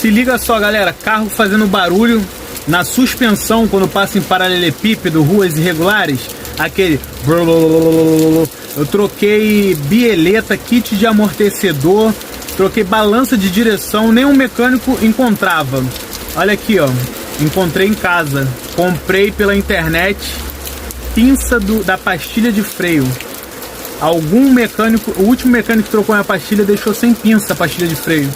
Se liga só, galera, carro fazendo barulho na suspensão quando passa em paralelepípedo, ruas irregulares, aquele... Eu troquei bieleta, kit de amortecedor, troquei balança de direção, nenhum mecânico encontrava. Olha aqui, ó, encontrei em casa, comprei pela internet, pinça da pastilha de freio. Algum mecânico, o último mecânico que trocou a pastilha deixou sem pinça a pastilha de freio.